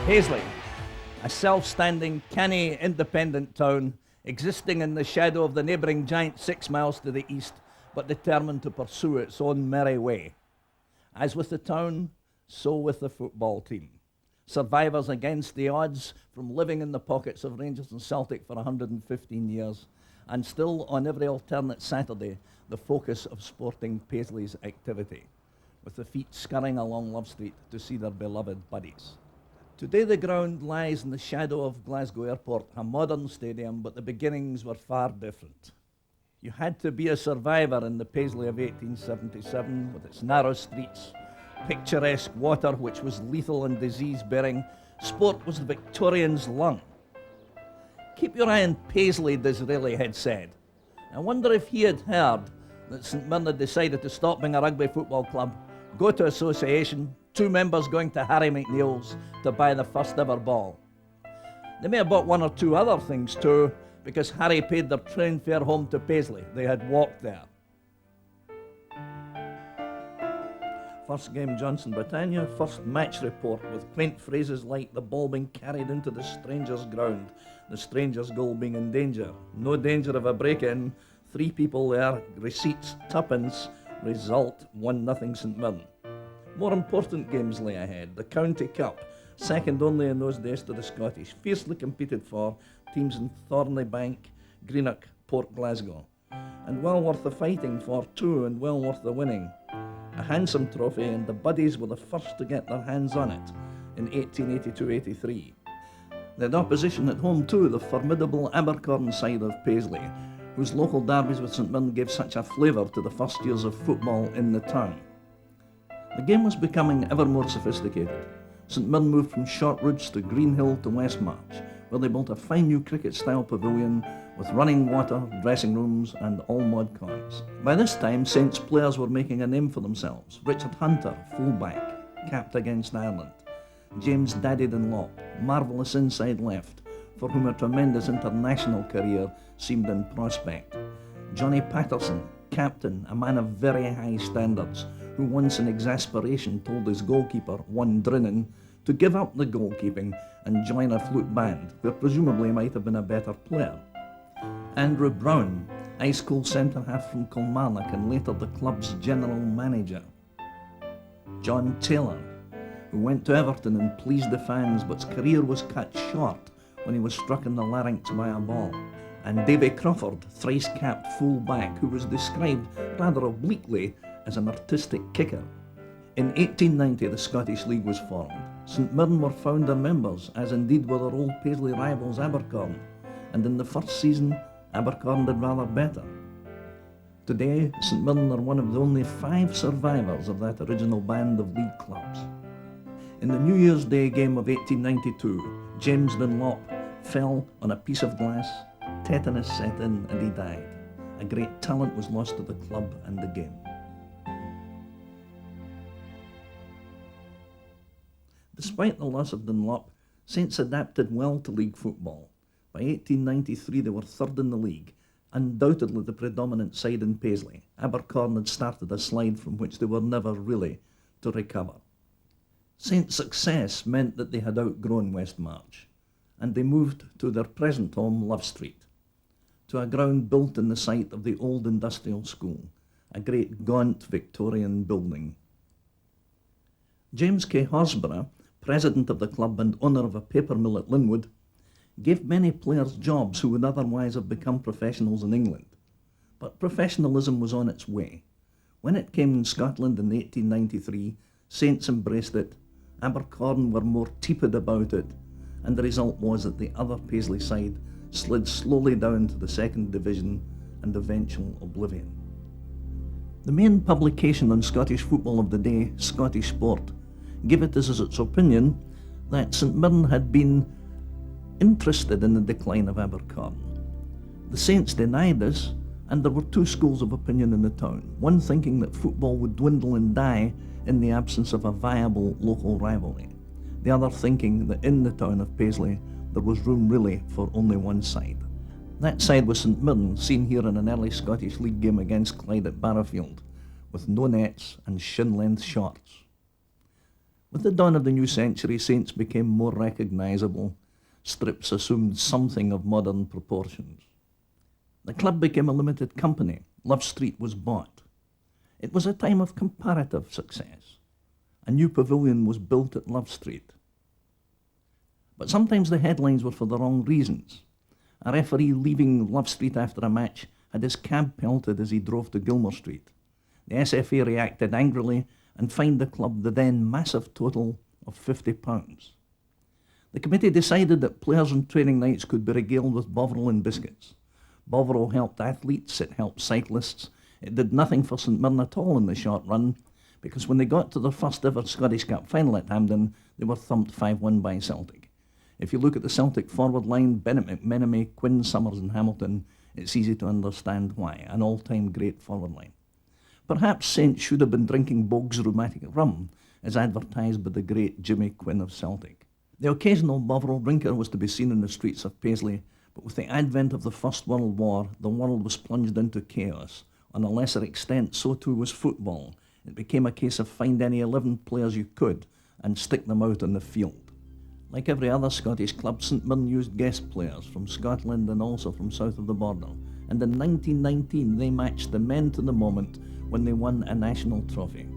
Paisley, a self-standing, canny, independent town, existing in the shadow of the neighbouring giant 6 miles to the east, but determined to pursue its own merry way. As with the town, so with the football team. Survivors against the odds from living in the pockets of Rangers and Celtic for 115 years, and still on every alternate Saturday, the focus of Sporting Paisley's activity, with the feet scurrying along Love Street to see their beloved buddies. Today the ground lies in the shadow of Glasgow Airport, a modern stadium, but the beginnings were far different. You had to be a survivor in the Paisley of 1877, with its narrow streets, picturesque water which was lethal and disease-bearing. Sport was the Victorians' lung. Keep your eye on Paisley, Disraeli had said. I wonder if he had heard that St Mirren had decided to stop being a rugby football club, go to association, 2 members going to Harry McNeil's to buy the first ever ball. They may have bought 1 or 2 other things too, because Harry paid their train fare home to Paisley. They had walked there. First game Johnson Britannia, first match report with quaint phrases like the ball being carried into the stranger's ground, the stranger's goal being in danger, no danger of a break-in, 3 people there, receipts, tuppence, result 1-0 St Mirren. More important games lay ahead. The County Cup, second only in those days to the Scottish, fiercely competed for, teams in Thornliebank, Greenock, Port Glasgow, and well worth the fighting for too, and well worth the winning. A handsome trophy, and the Buddies were the first to get their hands on it in 1882-83. They had opposition at home too, the formidable Abercorn side of Paisley, whose local derbies with St Mirren gave such a flavour to the first years of football in the town. The game was becoming ever more sophisticated. St Mirren moved from Short Ridge to Greenhill to Westmarch, where they built a fine new cricket-style pavilion with running water, dressing rooms and all mud coins. By this time, Saints players were making a name for themselves. Richard Hunter, fullback, capped against Ireland. James Daddy Dunlop, marvellous inside left, for whom a tremendous international career seemed in prospect. Johnny Patterson, captain, a man of very high standards, who once in exasperation told his goalkeeper, one Drinnan, to give up the goalkeeping and join a flute band, where presumably might have been a better player. Andrew Brown, high school centre-half from Kilmarnock and later the club's general manager. John Taylor, who went to Everton and pleased the fans, but's career was cut short when he was struck in the larynx by a ball. And Davy Crawford, thrice-capped full-back, who was described rather obliquely as an artistic kicker. In 1890, the Scottish League was formed. St Mirren were founder members, as indeed were their old Paisley rivals Abercorn, and in the first season, Abercorn did rather better. Today, St Mirren are one of the only 5 survivors of that original band of league clubs. In the New Year's Day game of 1892, James Dunlop fell on a piece of glass, tetanus set in and he died. A great talent was lost to the club and the game. Despite the loss of Dunlop, Saints adapted well to league football. By 1893 they were third in the league, undoubtedly the predominant side in Paisley. Abercorn had started a slide from which they were never really to recover. Saints' success meant that they had outgrown Westmarch, and they moved to their present home, Love Street, to a ground built in the site of the old industrial school, a great gaunt Victorian building. James K. Horsburgh, president of the club and owner of a paper mill at Linwood, gave many players jobs who would otherwise have become professionals in England. But professionalism was on its way. When it came in Scotland in 1893, Saints embraced it, Abercorn were more tepid about it, and the result was that the other Paisley side slid slowly down to the second division and eventual oblivion. The main publication on Scottish football of the day, Scottish Sport, gave it as its opinion that St Mirren had been interested in the decline of Abercorn. The Saints denied this, and there were two schools of opinion in the town, one thinking that football would dwindle and die in the absence of a viable local rivalry, the other thinking that in the town of Paisley there was room really for only one side. That side was St Mirren, seen here in an early Scottish League game against Clyde at Barrowfield, with no nets and shin-length shorts. With the dawn of the new century, Saints became more recognisable. Strips assumed something of modern proportions. The club became a limited company. Love Street was bought. It was a time of comparative success. A new pavilion was built at Love Street. But sometimes the headlines were for the wrong reasons. A referee leaving Love Street after a match had his cab pelted as he drove to Gilmour Street. The SFA reacted angrily and fined the club the then massive total of £50. The committee decided that players on training nights could be regaled with Bovril and biscuits. Bovril helped athletes, it helped cyclists. It did nothing for St Mirren at all in the short run, because when they got to their first ever Scottish Cup final at Hampden, they were thumped 5-1 by Celtic. If you look at the Celtic forward line, Bennett, McMenemy, Quinn, Summers and Hamilton, it's easy to understand why. An all-time great forward line. Perhaps Saints should have been drinking Bogue's rheumatic rum, as advertised by the great Jimmy Quinn of Celtic. The occasional Bovril drinker was to be seen in the streets of Paisley, but with the advent of the First World War, the world was plunged into chaos. On a lesser extent, so too was football. It became a case of find any 11 players you could and stick them out on the field. Like every other Scottish club, St Mirren used guest players from Scotland and also from south of the border, and in 1919 they matched the men to the moment when they won a national trophy.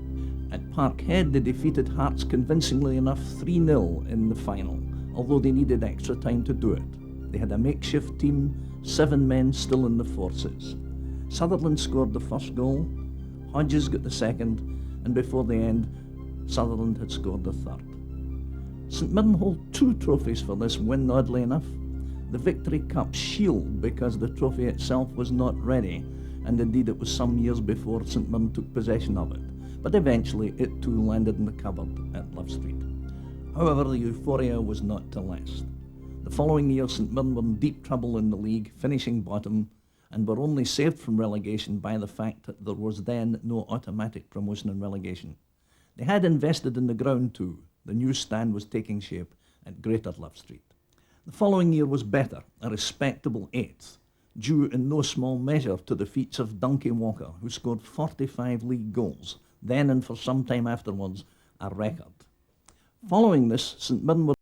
At Parkhead they defeated Hearts convincingly enough 3-0 in the final, although they needed extra time to do it. They had a makeshift team, 7 men still in the forces. Sutherland scored the first goal, Hodges got the second, and before the end, Sutherland had scored the third. St Mirren hold 2 trophies for this win, oddly enough. The Victory Cup Shield, because the trophy itself was not ready, and indeed it was some years before St Mirren took possession of it. But eventually it too landed in the cupboard at Love Street. However, the euphoria was not to last. The following year St Mirren were in deep trouble in the league, finishing bottom, and were only saved from relegation by the fact that there was then no automatic promotion and relegation. They had invested in the ground too. The new stand was taking shape at Greater Love Street. The following year was better, a respectable 8th, due in no small measure to the feats of Donkey Walker, who scored 45 league goals, then and for some time afterwards, a record. Following this, St Mirren were